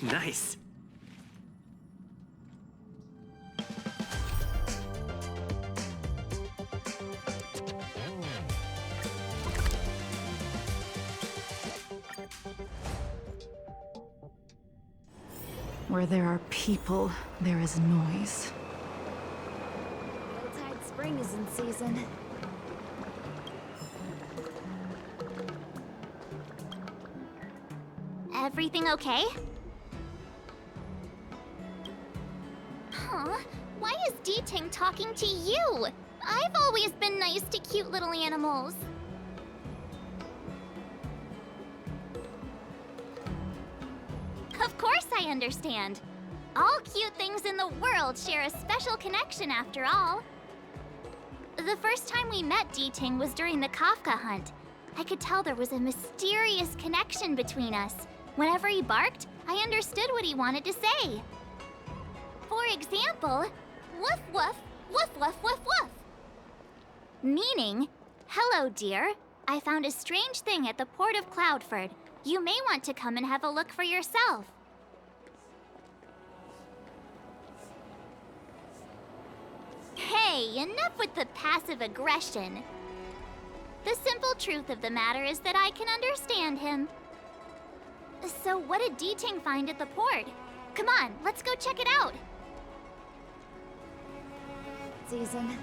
Nice. Where there are people, there is noise. Yuletide spring is in season. Everything okay? Huh? Why is D-Ting talking to you? I've always been nice to cute little animals. Of course I understand. All cute things in the world share a special connection after all. The first time we met D-Ting was during the Kafka hunt. I could tell there was a mysterious connection between us. Whenever he barked, I understood what he wanted to say. For example, woof woof, woof woof woof woof. Meaning, hello dear, I found a strange thing at the port of Cloudford. You may want to come and have a look for yourself. Hey, enough with the passive aggression. The simple truth of the matter is that I can understand him. So what did D-Ting find at the port? Come on, let's go check it out. Season.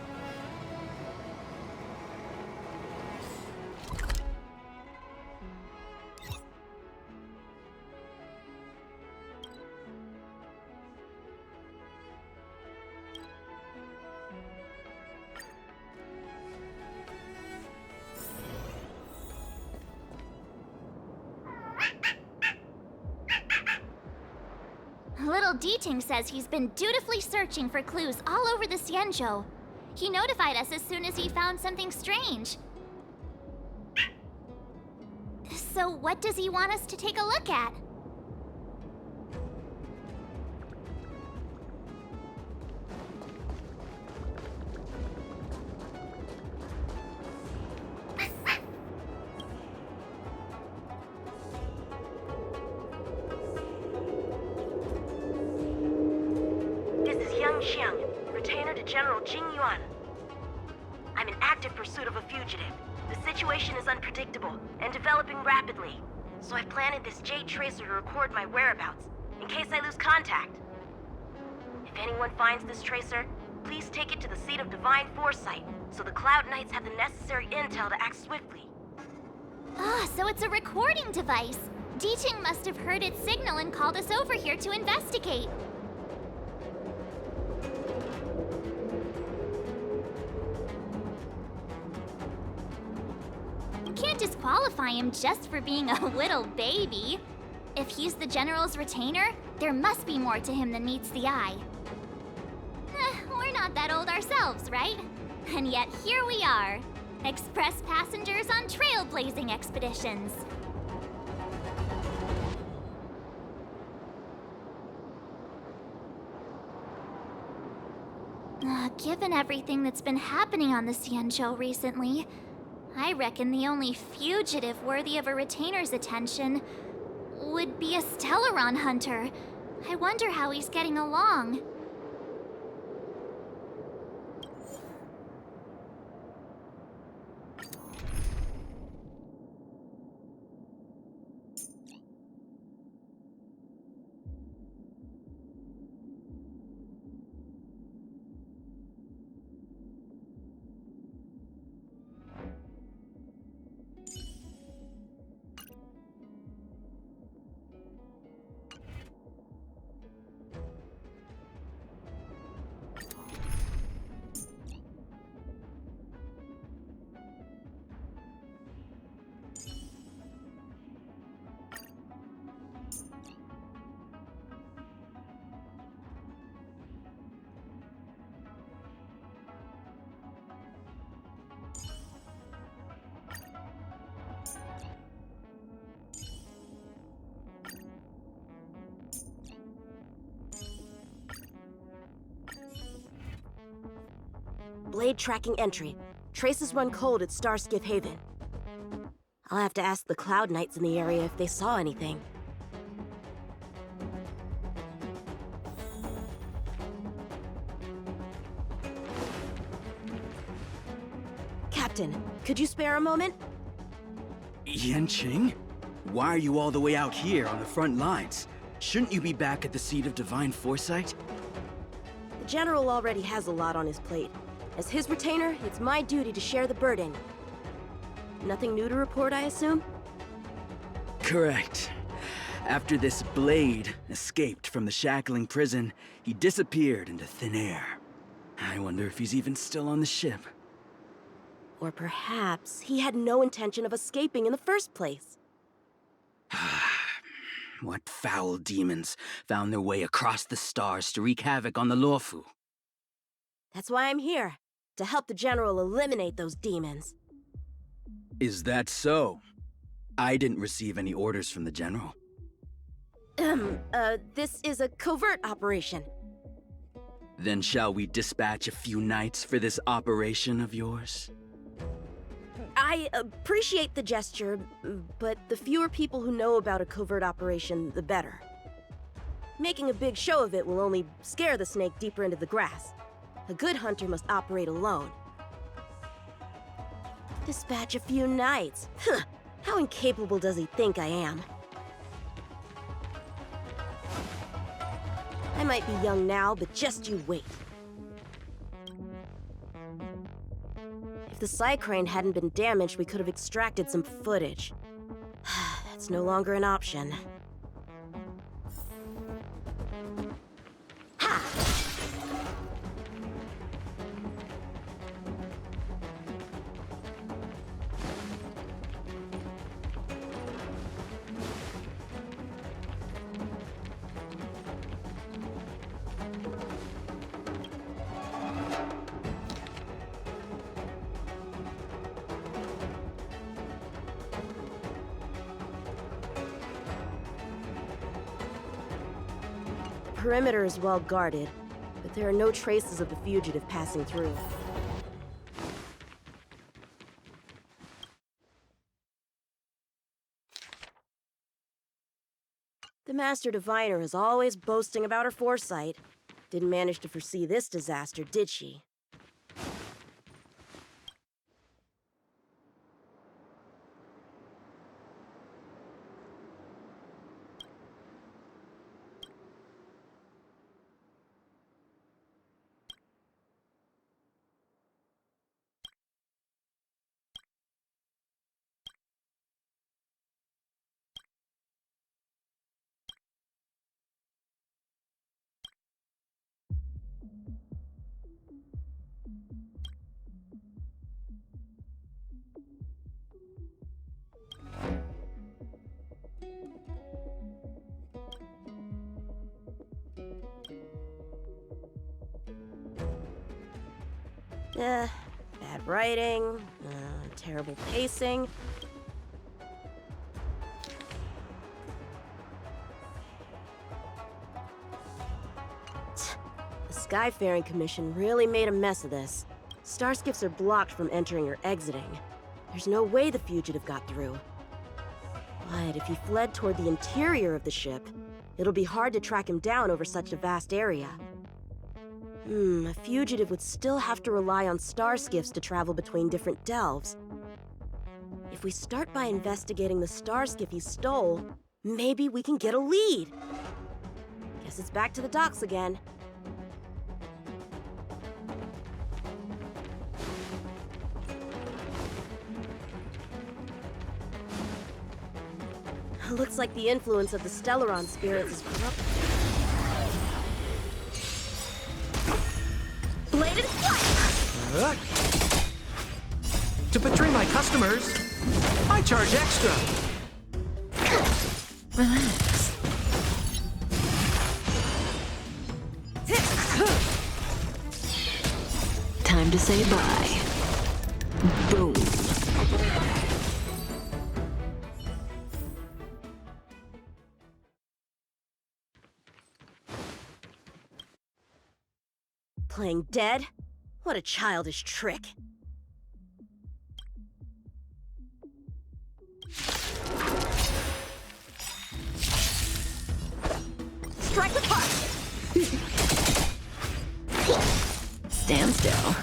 Little D-Ting says he's been dutifully searching for clues all over the Xianzhou. He notified us as soon as he found something strange. So what does he want us to take a look at? Retainer to General Jing Yuan. I'm in active pursuit of a fugitive. The situation is unpredictable and developing rapidly, so I've planted this Jade Tracer to record my whereabouts, in case I lose contact. If anyone finds this tracer, please take it to the seat of Divine Foresight, so the Cloud Knights have the necessary intel to act swiftly. So it's a recording device. D-Ting must have heard its signal and called us over here to investigate. Can't disqualify him just for being a little baby. If he's the General's retainer, there must be more to him than meets the eye. We're not that old ourselves, right? And yet here we are, express passengers on trailblazing expeditions. Given everything that's been happening on the Xianzhou recently, I reckon the only fugitive worthy of a retainer's attention would be a Stellaron hunter. I wonder how he's getting along. Blade tracking entry. Traces run cold at Starskiff Haven. I'll have to ask the Cloud Knights in the area if they saw anything. Captain, could you spare a moment? Yanqing? Why are you all the way out here on the front lines? Shouldn't you be back at the seat of divine foresight? The General already has a lot on his plate. As his retainer, it's my duty to share the burden. Nothing new to report, I assume? Correct. After this blade escaped from the shackling prison, he disappeared into thin air. I wonder if he's even still on the ship. Or perhaps he had no intention of escaping in the first place. What foul demons found their way across the stars to wreak havoc on the Luofu? That's why I'm here, to help the General eliminate those demons. Is that so? I didn't receive any orders from the General. This is a covert operation. Then shall we dispatch a few knights for this operation of yours? I appreciate the gesture, but the fewer people who know about a covert operation, the better. Making a big show of it will only scare the snake deeper into the grass. A good hunter must operate alone. Dispatch a few knights. Huh. How incapable does he think I am? I might be young now, but just you wait. If the Psycrane hadn't been damaged, we could have extracted some footage. That's no longer an option. Ha! The perimeter is well guarded, but there are no traces of the fugitive passing through. The Master Diviner is always boasting about her foresight. Didn't manage to foresee this disaster, did she? Bad writing, terrible pacing. The Skyfaring Commission really made a mess of this. Starskiffs are blocked from entering or exiting. There's no way the fugitive got through. But if he fled toward the interior of the ship, it'll be hard to track him down over such a vast area. A fugitive would still have to rely on starskiffs to travel between different delves. If we start by investigating the starskiff he stole, maybe we can get a lead. Guess it's back to the docks again. Looks like the influence of the Stellaron spirits is corrupt. Bladed flight! To betray my customers, I charge extra. Relax. Time to say bye. Boom. Playing dead? What a childish trick. Strike the target! Stand still.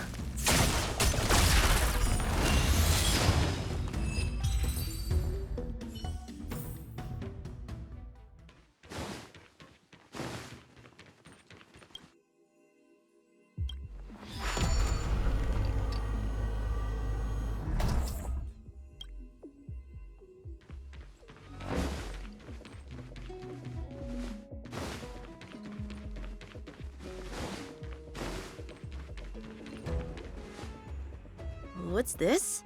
What's this?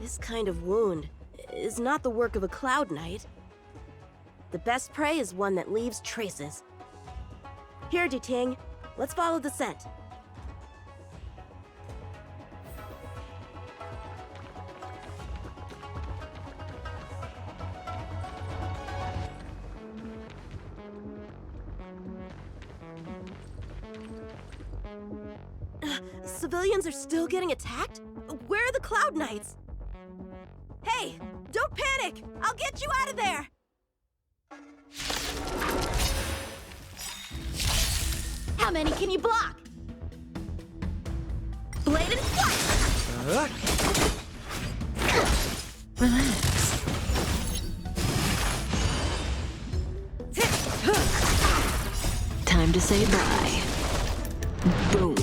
This kind of wound is not the work of a Cloud Knight. The best prey is one that leaves traces. Here, Duting. Let's follow the scent. Civilians are still getting attacked? Where are the Cloud Knights? Hey, don't panic! I'll get you out of there! How many can you block? Blade and flight! Relax. Time to say bye. Boom.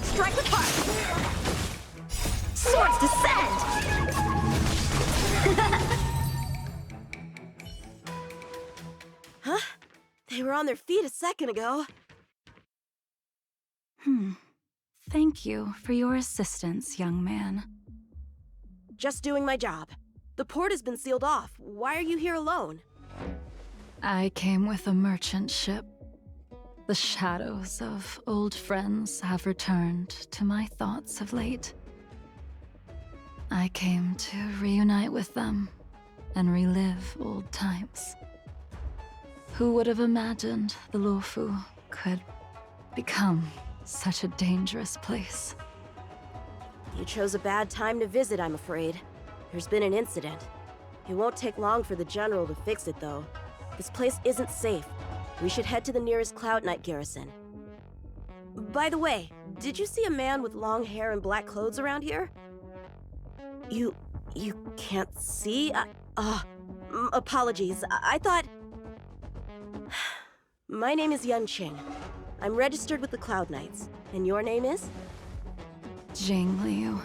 Strike with heart! Swords descend! Huh? They were on their feet a second ago. Thank you for your assistance, young man. Just doing my job. The port has been sealed off. Why are you here alone? I came with a merchant ship. The shadows of old friends have returned to my thoughts of late. I came to reunite with them and relive old times. Who would have imagined the Luofu could become such a dangerous place? You chose a bad time to visit, I'm afraid. There's been an incident. It won't take long for the General to fix it, though. This place isn't safe. We should head to the nearest Cloud Knight garrison. By the way, did you see a man with long hair and black clothes around here? You can't see? Apologies. I thought... My name is Yun Qing. I'm registered with the Cloud Knights. And your name is? Jing Liu.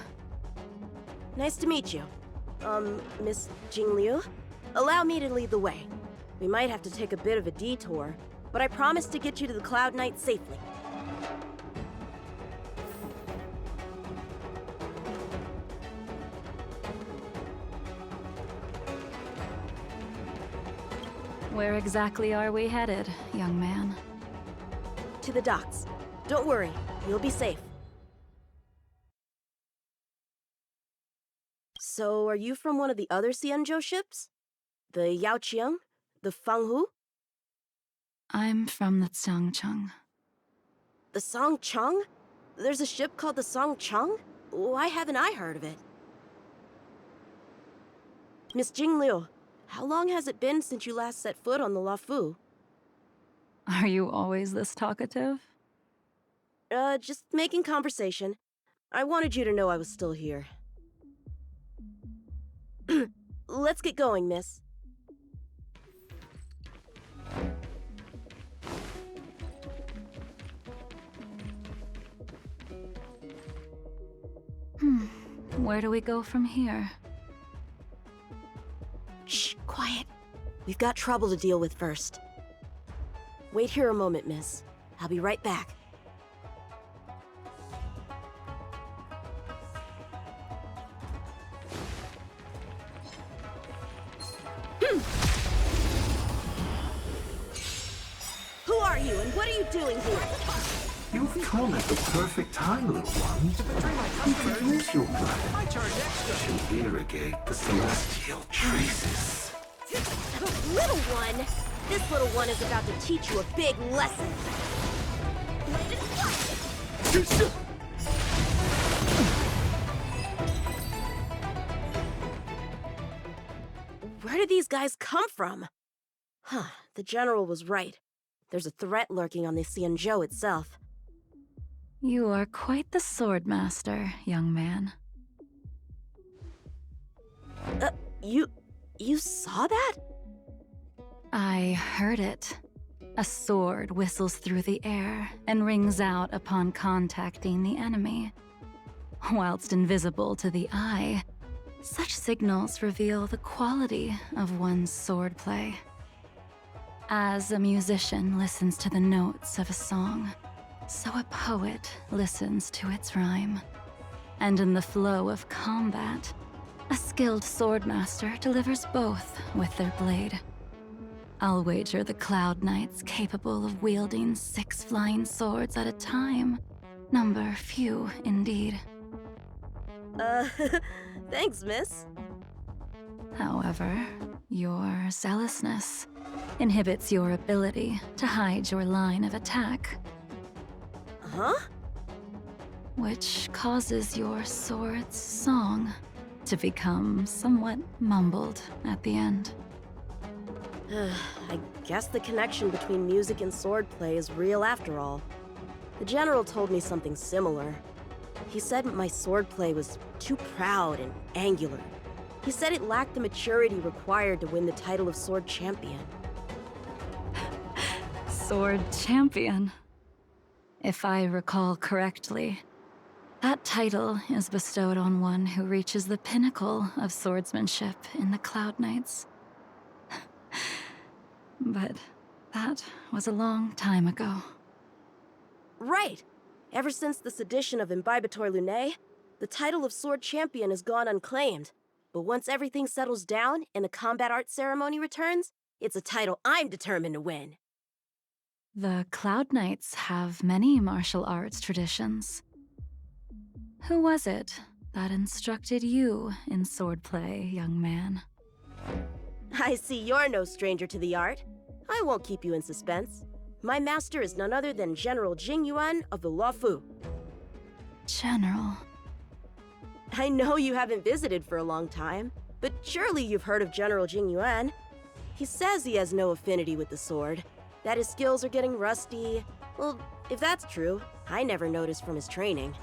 Nice to meet you. Miss Jing Liu? Allow me to lead the way. We might have to take a bit of a detour, but I promise to get you to the Cloud Knight safely. Where exactly are we headed, young man? To the docks. Don't worry, you'll be safe. So, are you from one of the other Xianzhou ships? The Yaoqiang? The Fanghu? I'm from the Xiangcheng. The Songcheng? There's a ship called the Songcheng? Why haven't I heard of it? Miss Jing Liu, how long has it been since you last set foot on the Luofu? Are you always this talkative? Just making conversation. I wanted you to know I was still here. Let's get going, miss. Where do we go from here? Shh, quiet. We've got trouble to deal with first. Wait here a moment, miss. I'll be right back. Who are you, and what are you doing here? You've come at the perfect time, little one. You can use your blood I charge extra. to irrigate the celestial traces. Little one? This little one is about to teach you a big lesson. Where did these guys come from? Huh, the General was right. There's a threat lurking on the Xianzhou itself. You are quite the sword master, young man. You saw that? I heard it. A sword whistles through the air and rings out upon contacting the enemy. Whilst invisible to the eye, Such signals reveal the quality of one's swordplay. As a musician listens to the notes of a song, so a poet listens to its rhyme. And in the flow of combat, a skilled swordmaster delivers both with their blade. I'll wager the Cloud Knights capable of wielding 6 flying swords at a time number few indeed. Thanks, miss. However, your zealousness inhibits your ability to hide your line of attack, Huh? which causes your sword's song to become somewhat mumbled at the end. I guess the connection between music and swordplay is real after all. The general told me something similar. He said my swordplay was too proud and angular. He said it lacked the maturity required to win the title of Sword Champion. Sword Champion. If I recall correctly, that title is bestowed on one who reaches the pinnacle of swordsmanship in the Cloud Knights. But that was a long time ago. Right! Ever since the sedition of Imbibitor Lunae, the title of Sword Champion has gone unclaimed. But once everything settles down and the combat art ceremony returns, it's a title I'm determined to win. The Cloud Knights have many martial arts traditions. Who was it that instructed you in swordplay, young man? I see you're no stranger to the art. I won't keep you in suspense. My master is none other than General Jingyuan of the Luofu. General. I know you haven't visited for a long time, but surely you've heard of General Jingyuan. He says he has no affinity with the sword, that his skills are getting rusty. Well, if that's true, I never noticed from his training.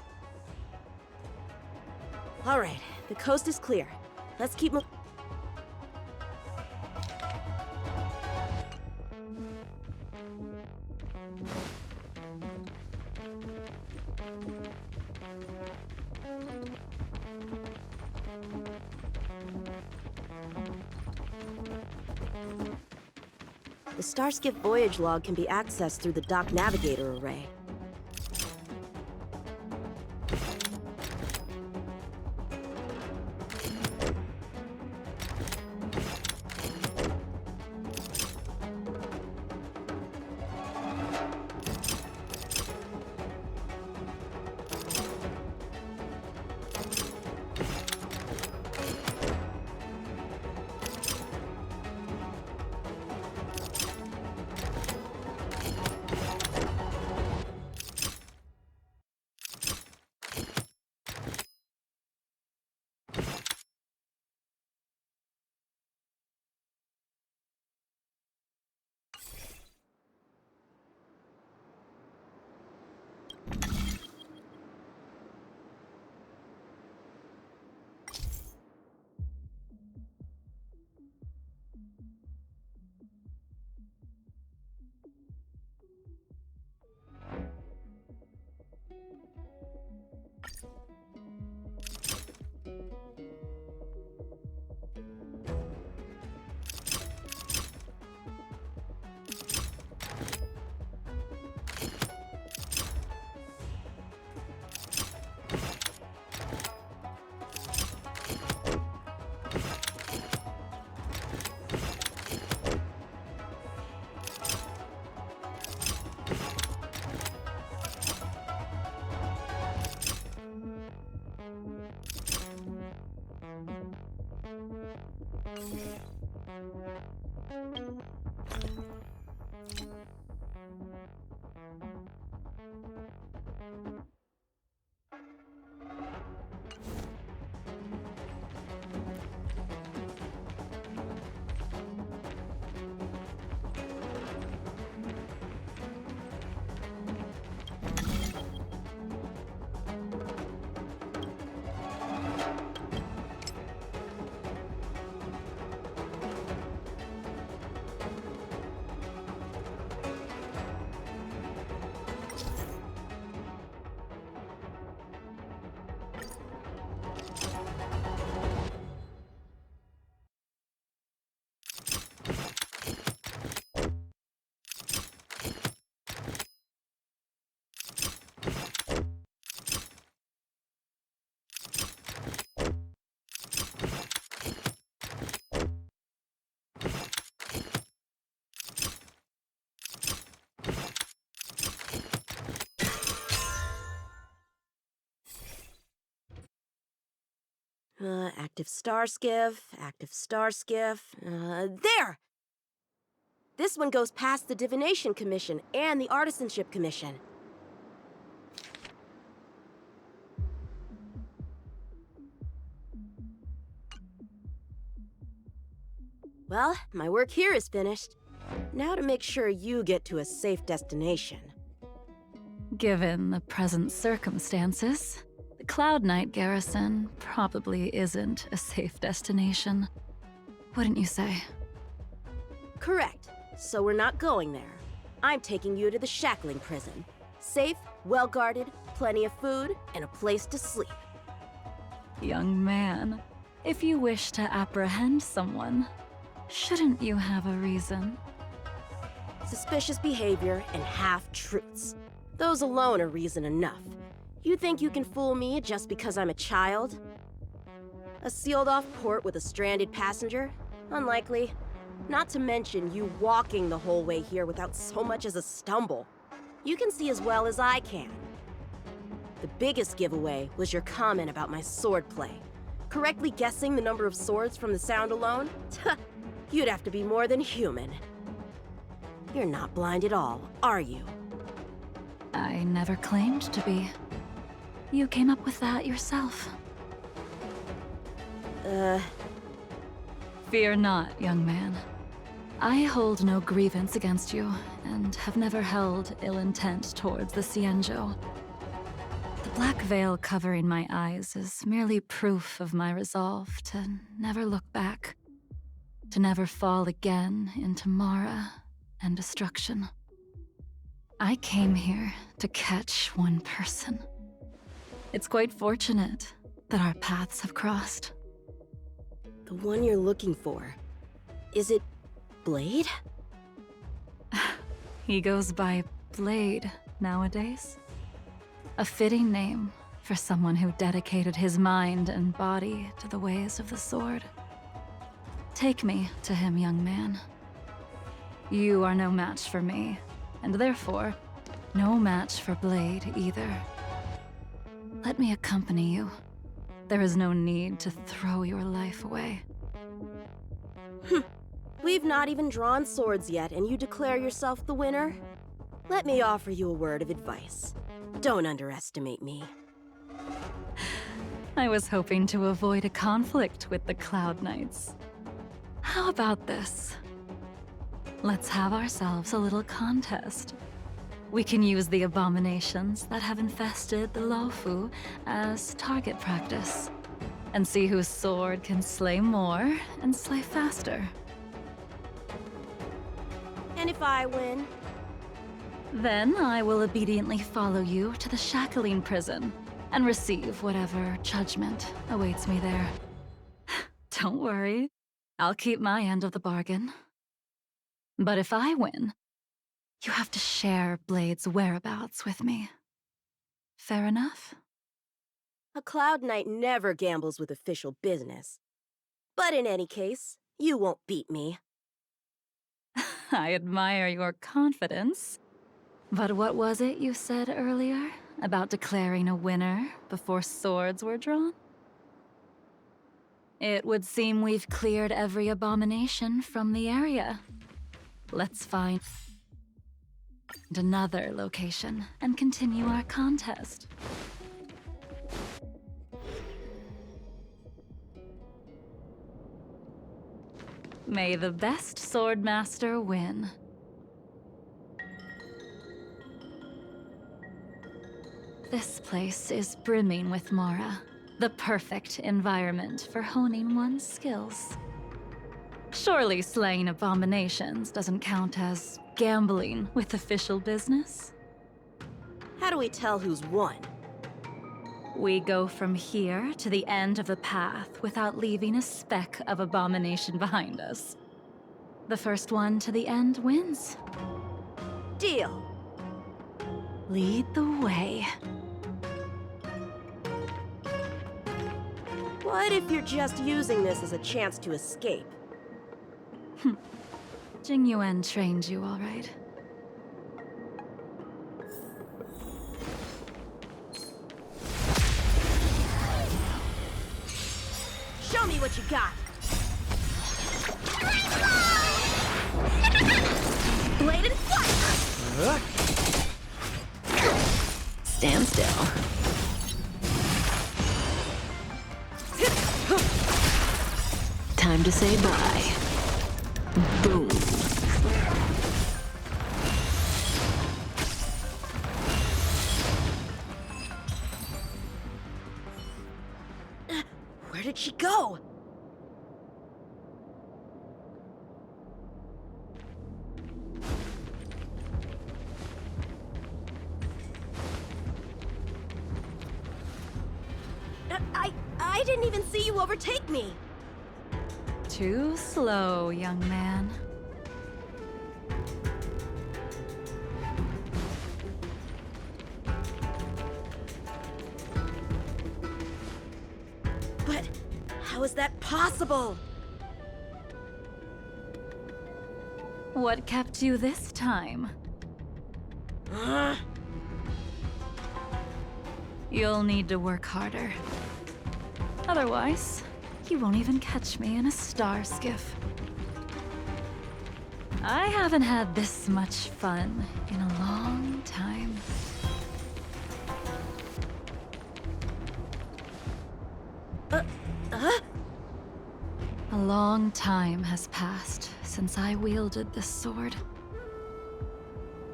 All right, the coast is clear. Let's keep moving. The Starskip voyage log can be accessed through the dock navigator array. Active star skiff, active star skiff. There! This one goes past the Divination Commission and the Artisanship Commission. Well, my work here is finished. Now to make sure you get to a safe destination. Given the present circumstances, the Cloud Knight garrison probably isn't a safe destination. Wouldn't you say? Correct. So we're not going there. I'm taking you to the shackling prison. Safe, well-guarded, plenty of food, and a place to sleep. Young man, if you wish to apprehend someone, shouldn't you have a reason? Suspicious behavior and half-truths. Those alone are reason enough. You think you can fool me just because I'm a child? A sealed-off port with a stranded passenger? Unlikely. Not to mention you walking the whole way here without so much as a stumble. You can see as well as I can. The biggest giveaway was your comment about my swordplay. Correctly guessing the number of swords from the sound alone? You'd have to be more than human. You're not blind at all, are you? I never claimed to be. You came up with that yourself. Fear not, young man. I hold no grievance against you, and have never held ill intent towards the Cienjo. The black veil covering my eyes is merely proof of my resolve to never look back, to never fall again into Mara and destruction. I came here to catch one person. It's quite fortunate that our paths have crossed. The one you're looking for. Is it Blade? He goes by Blade nowadays. A fitting name for someone who dedicated his mind and body to the ways of the sword. Take me to him, young man. You are no match for me, and therefore, no match for Blade either. Let me accompany you. There is no need to throw your life away. We've not even drawn swords yet, and you declare yourself the winner? Let me offer you a word of advice. Don't underestimate me. I was hoping to avoid a conflict with the Cloud Knights. How about this? Let's have ourselves a little contest. We can use the abominations that have infested the Lofu as target practice, and see whose sword can slay more and slay faster. And if I win? Then I will obediently follow you to the shackling prison and receive whatever judgment awaits me there. Don't worry, I'll keep my end of the bargain. But if I win, you have to share Blade's whereabouts with me. Fair enough? A Cloud Knight never gambles with official business. But in any case, you won't beat me. I admire your confidence. But what was it you said earlier about declaring a winner before swords were drawn? It would seem we've cleared every abomination from the area. Let's find another location and continue our contest. May the best swordmaster win. This place is brimming with Mara, the perfect environment for honing one's skills. Surely slaying abominations doesn't count as gambling with official business? How do we tell who's won? We go from here to the end of the path without leaving a speck of abomination behind us. The first one to the end wins. Deal. Lead the way. What if you're just using this as a chance to escape? Jing Yuan trained you all right. me what you got. Blade and flight! Stand still. Time to say bye. Boom. Where did she go? I didn't even see you overtake me. Too slow, young man. But how is that possible? What kept you this time? You'll need to work harder. Otherwise, you won't even catch me in a star skiff. I haven't had this much fun in a long time. A long time has passed since I wielded this sword.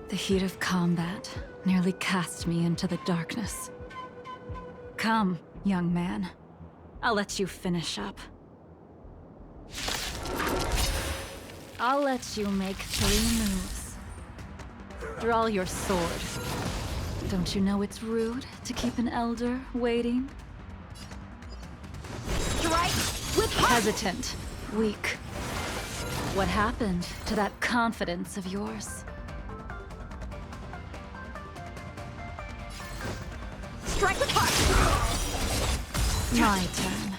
The heat of combat nearly cast me into the darkness. Come, young man. I'll let you finish up. I'll let you make 3 moves. Draw your sword. Don't you know it's rude to keep an elder waiting? Strike with Hesitant, weak. What happened to that confidence of yours? strike with heart. My turn.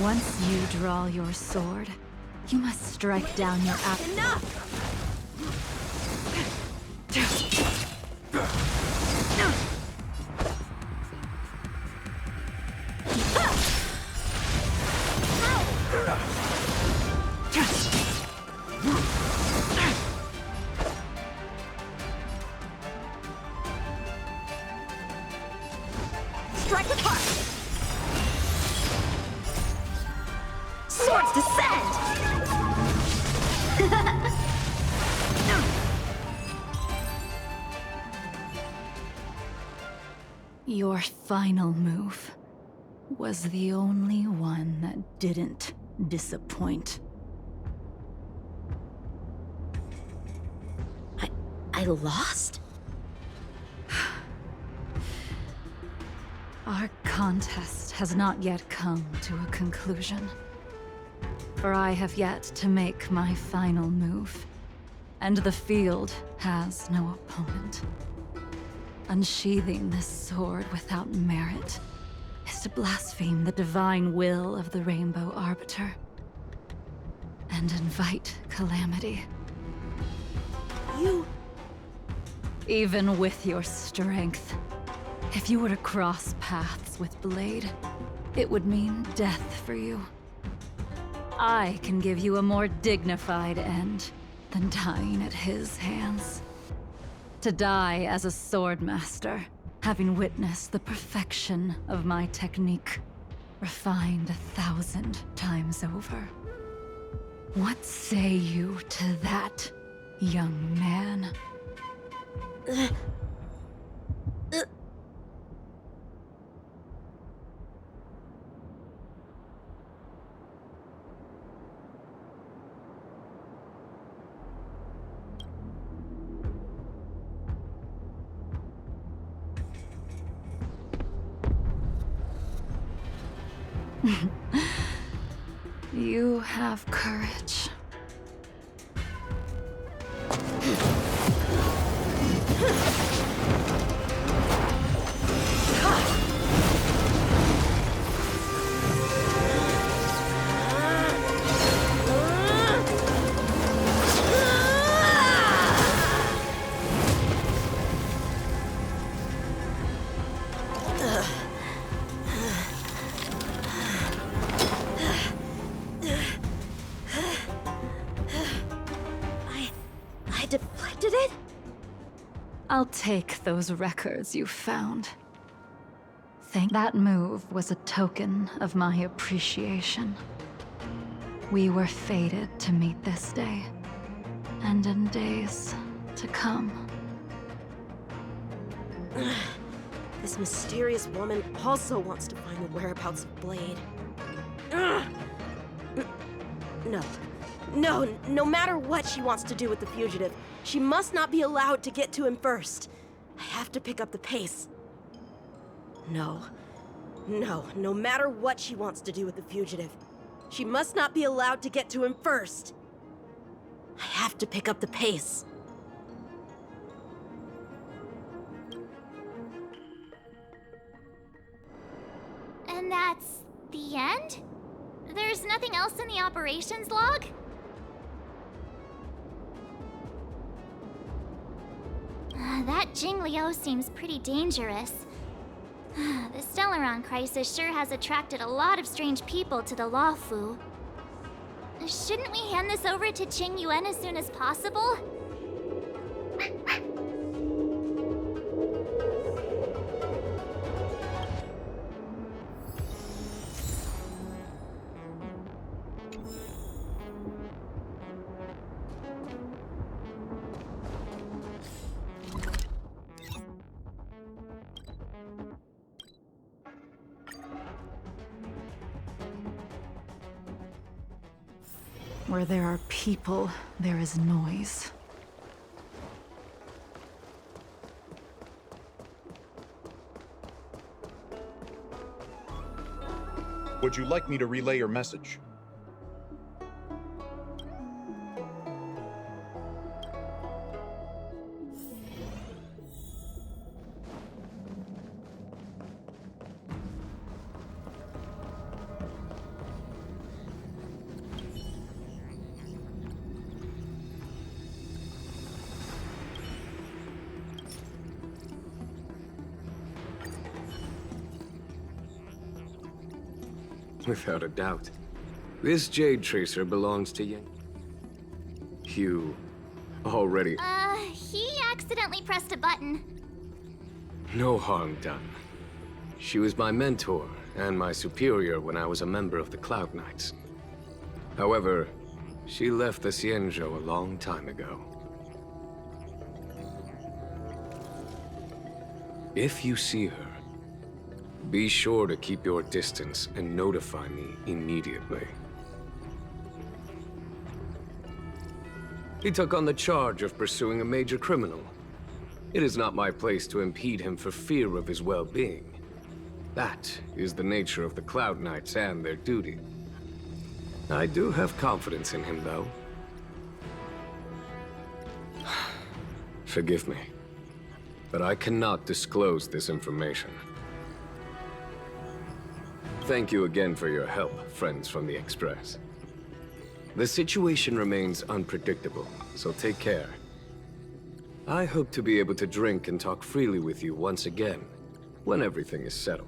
Once you draw your sword, you must strike down your Enough! Strike with heart! Swords descend! Your final move was the only one that didn't disappoint. I lost? Our contest has not yet come to a conclusion. For I have yet to make my final move, and the field has no opponent. Unsheathing this sword without merit is to blaspheme the divine will of the Rainbow Arbiter and invite calamity. You... Even with your strength, if you were to cross paths with Blade, it would mean death for you. I can give you a more dignified end than dying at his hands. To die as a swordmaster, having witnessed the perfection of my technique, refined 1,000 times over. What say you to that, young man? You have courage. I'll take those records you found. That move was a token of my appreciation. We were fated to meet this day, and in days to come. This mysterious woman also wants to find the whereabouts of Blade. No matter what she wants to do with the fugitive, she must not be allowed to get to him first. I have to pick up the pace. No matter what she wants to do with the fugitive, she must not be allowed to get to him first. I have to pick up the pace. And that's the end? There's nothing else in the operations log? That Jing Liu seems pretty dangerous. The Stellaron crisis sure has attracted a lot of strange people to the Luofu. Shouldn't we hand this over to Qing Yuan as soon as possible? Where there are people, there is noise. Would you like me to relay your message? Without a doubt. This Jade Tracer belongs to Yin. You already... He accidentally pressed a button. No harm done. She was my mentor and my superior when I was a member of the Cloud Knights. However, she left the Xianzhou a long time ago. If you see her, be sure to keep your distance and notify me immediately. He took on the charge of pursuing a major criminal. It is not my place to impede him for fear of his well-being. That is the nature of the Cloud Knights and their duty. I do have confidence in him, though. Forgive me, but I cannot disclose this information. Thank you again for your help, friends from the Express. The situation remains unpredictable, so take care. I hope to be able to drink and talk freely with you once again, when everything is settled.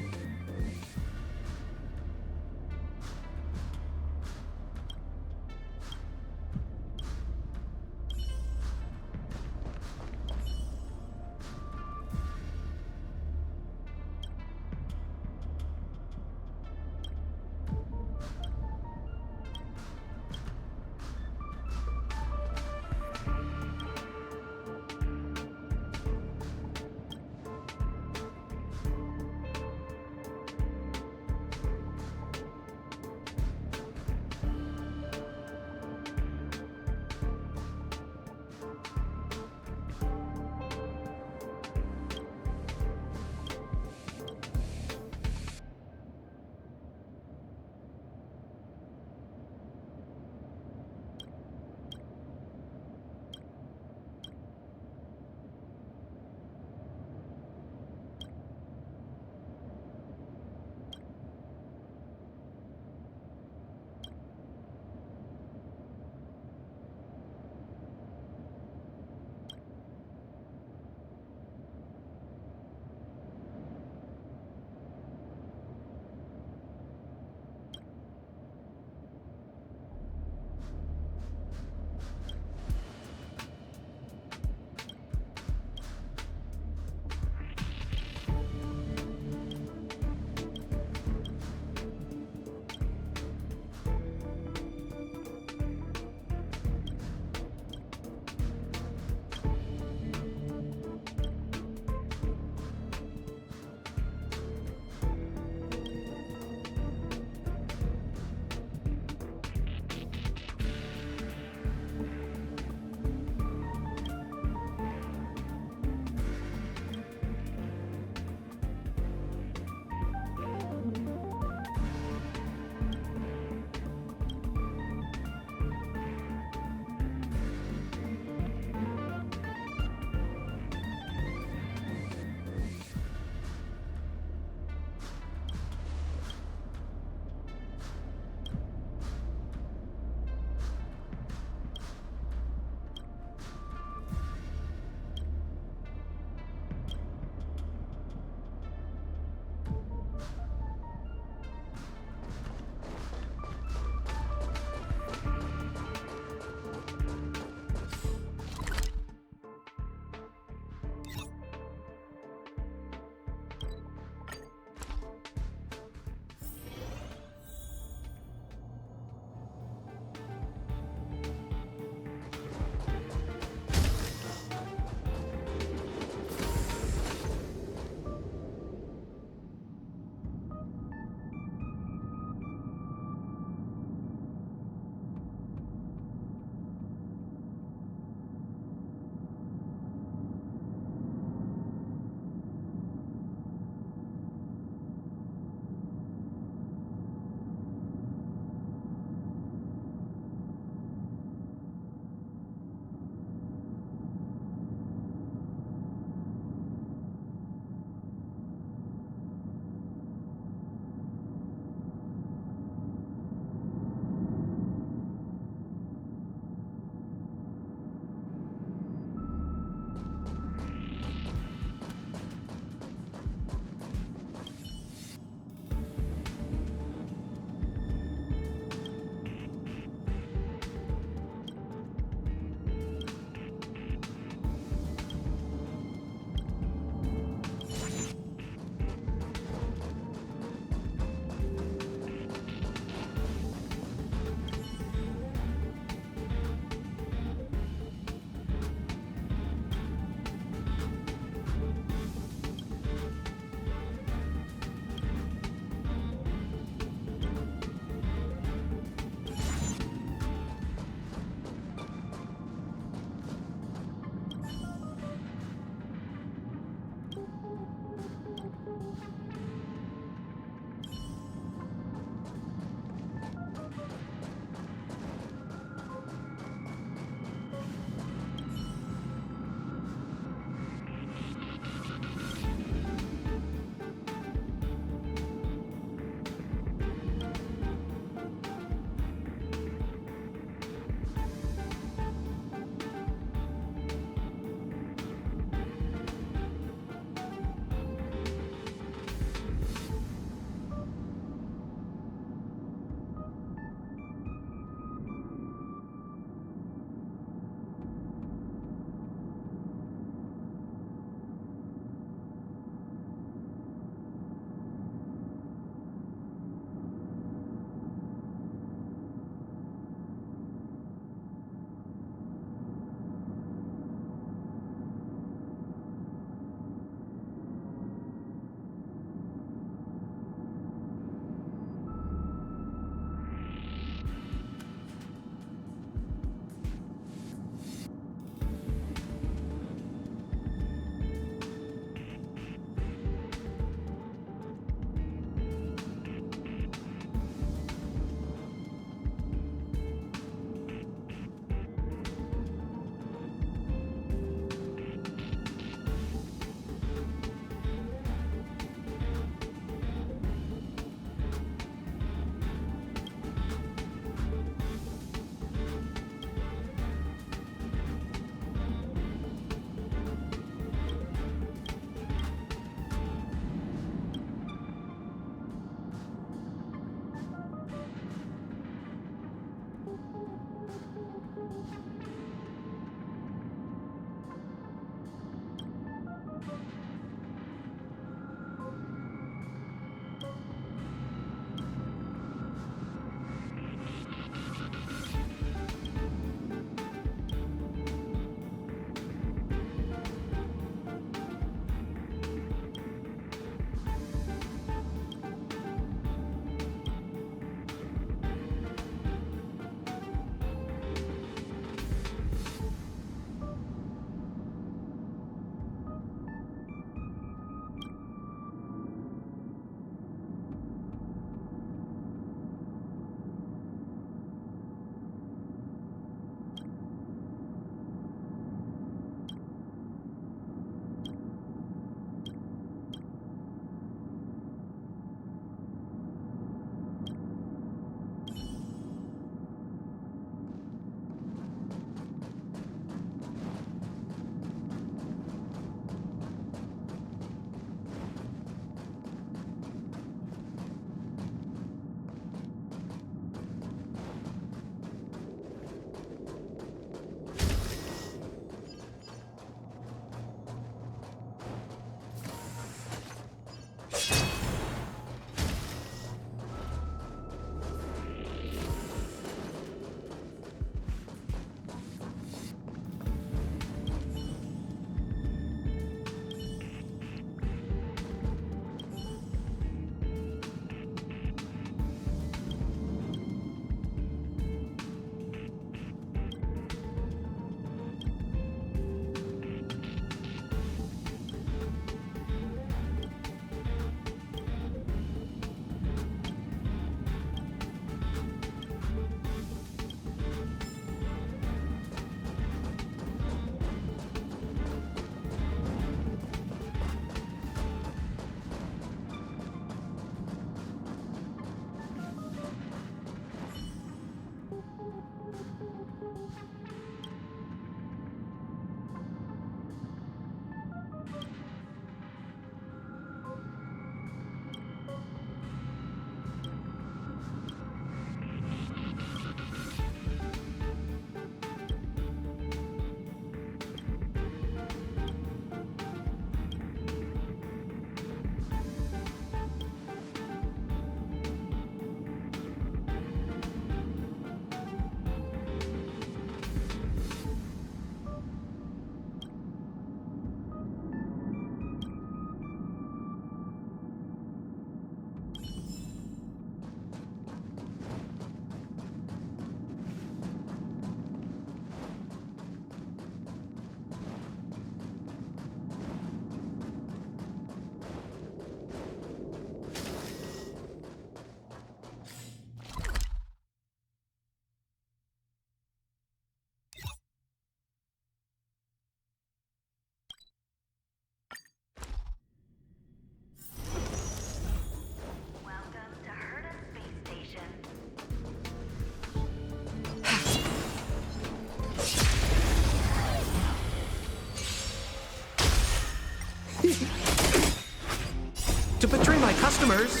To betray my customers,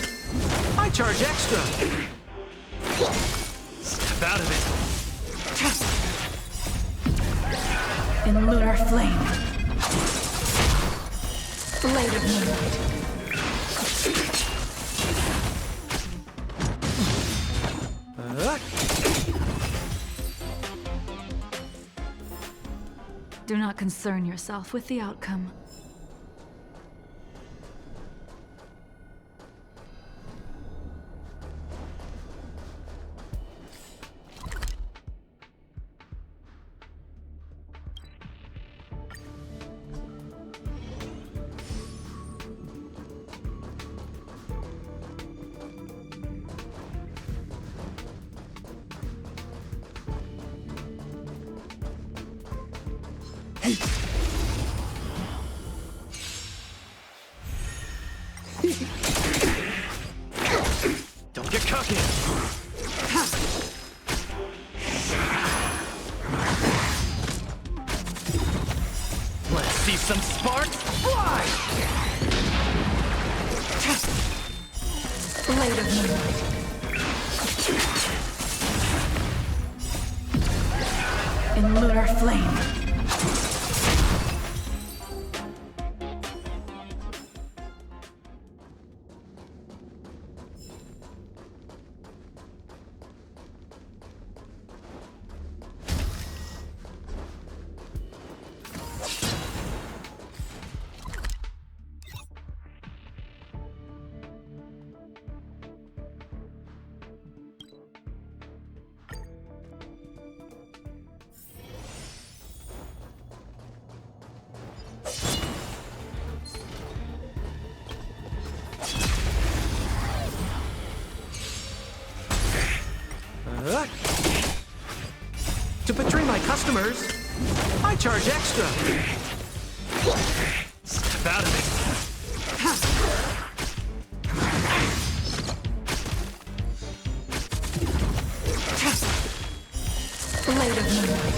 I charge extra. Step out of it. In lunar flame. Blade of moonlight. Do not concern yourself with the outcome. Don't get cocky. Let's see some sparks fly! Blade of moonlight. In lunar flame. To betray my customers, I charge extra. Step out of it. Blade of moonlight.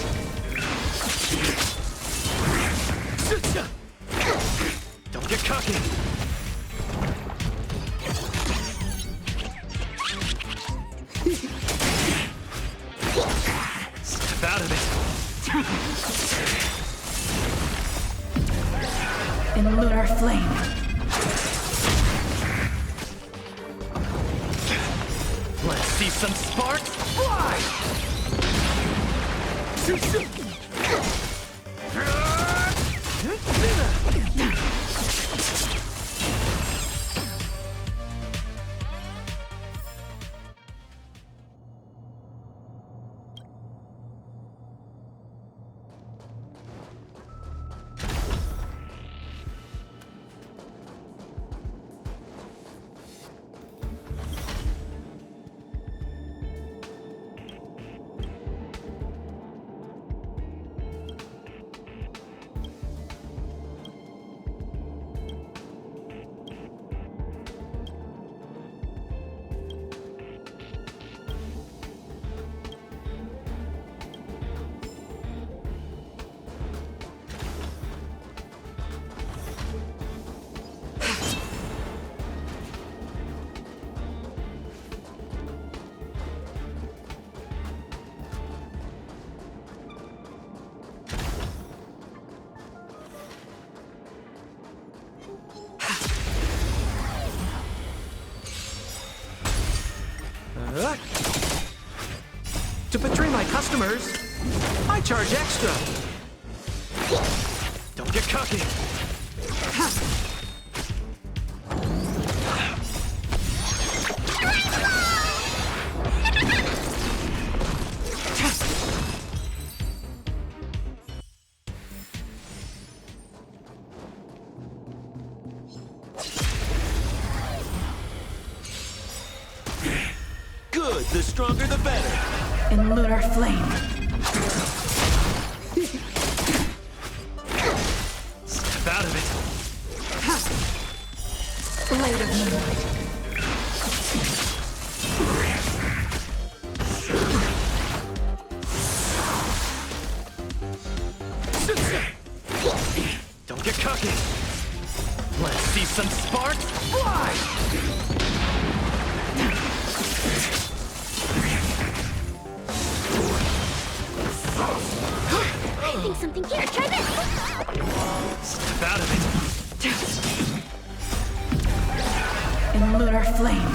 Don't get cocky. Step out of it. In lunar flame. Let's see some sparks fly! To betray my customers, I charge extra. Don't get cocky. Good, the stronger the better. In lunar flame. Step out of it. Blade of moonlight. Don't get cocky. Let's see some sparks fly! I think something here. Try this. Snap out of it. In lunar flame.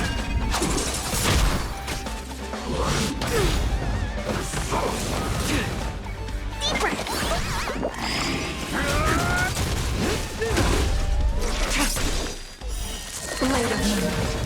Blade of moonlight.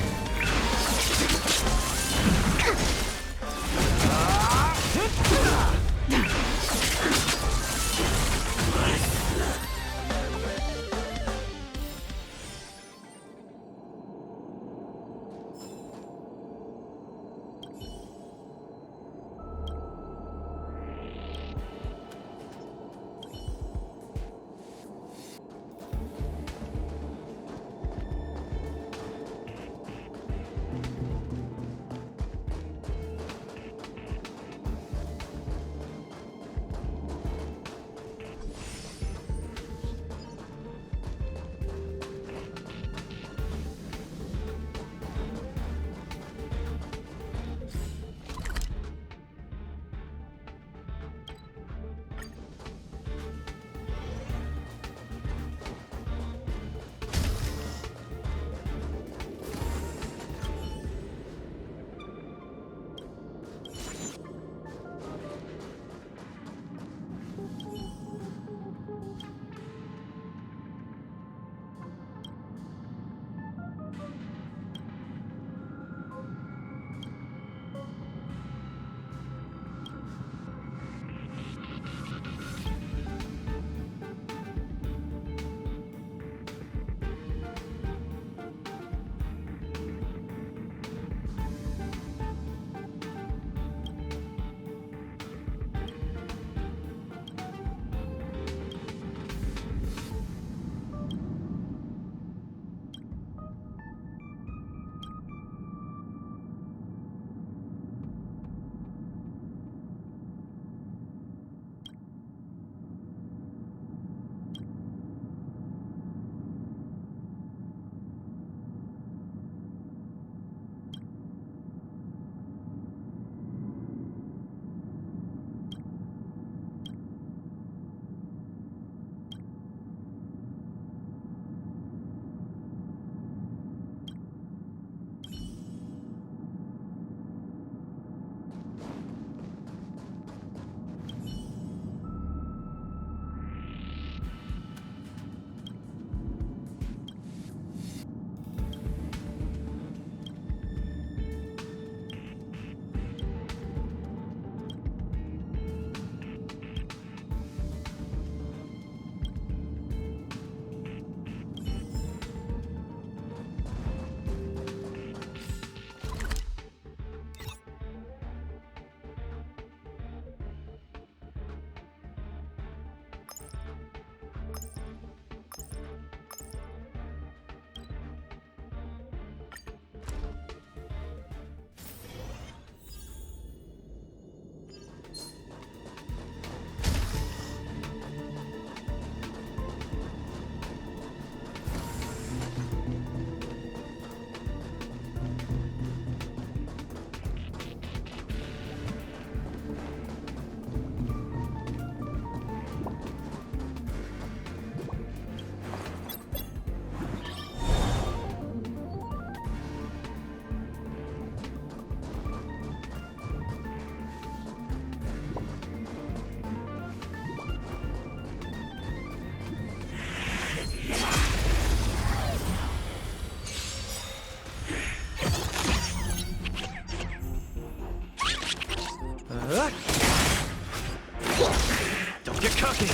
Don't get cocky.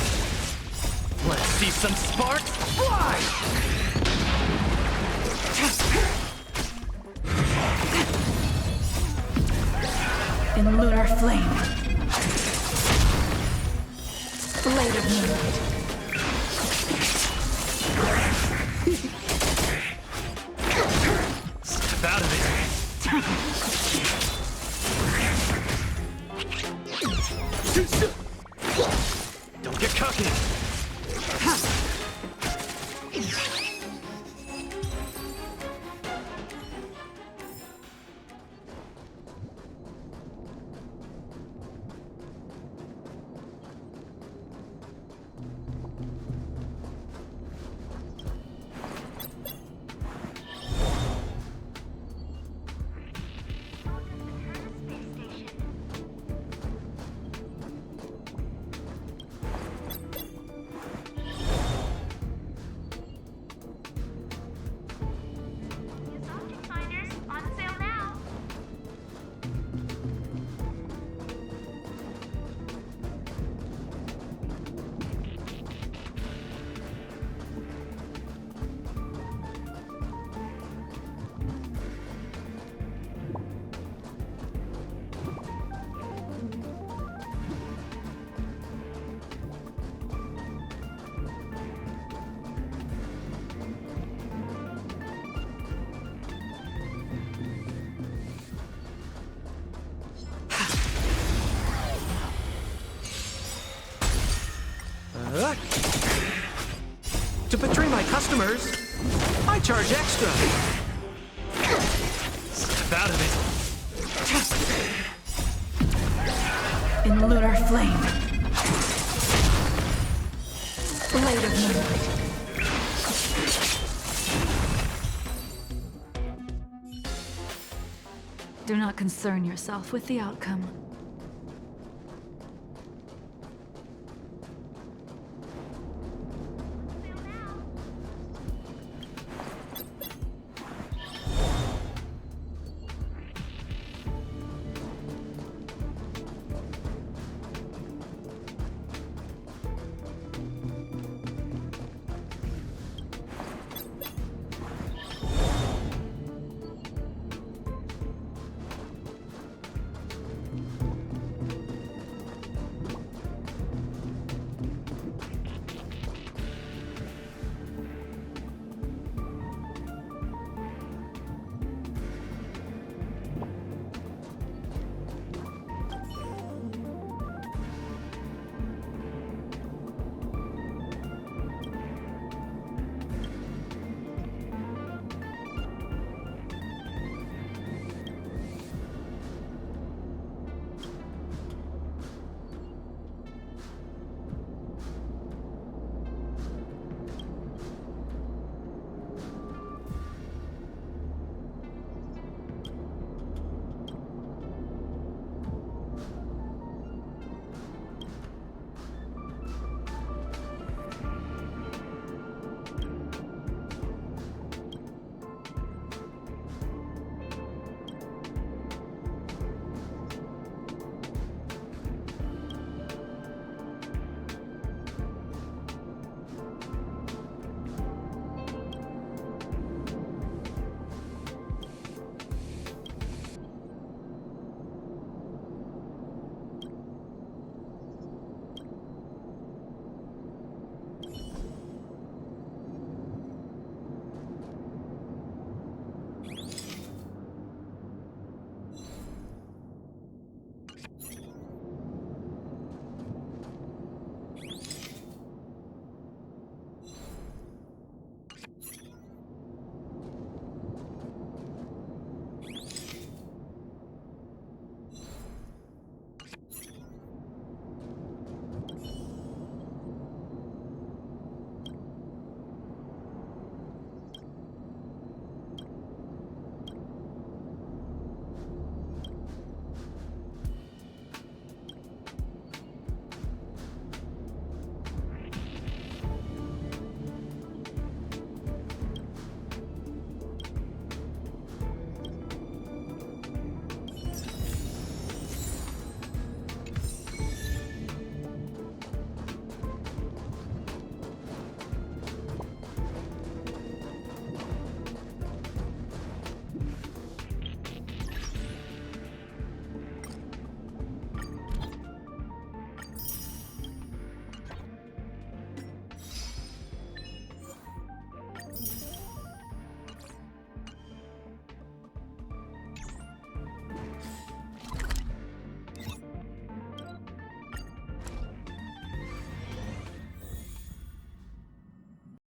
Let's see some sparks fly! In lunar flame. Blade of moonlight. Step out of it. Don't get cocky. To betray my customers, I charge extra. Step out of it. In lunar flame. Blade of moonlight. Do not concern yourself with the outcome.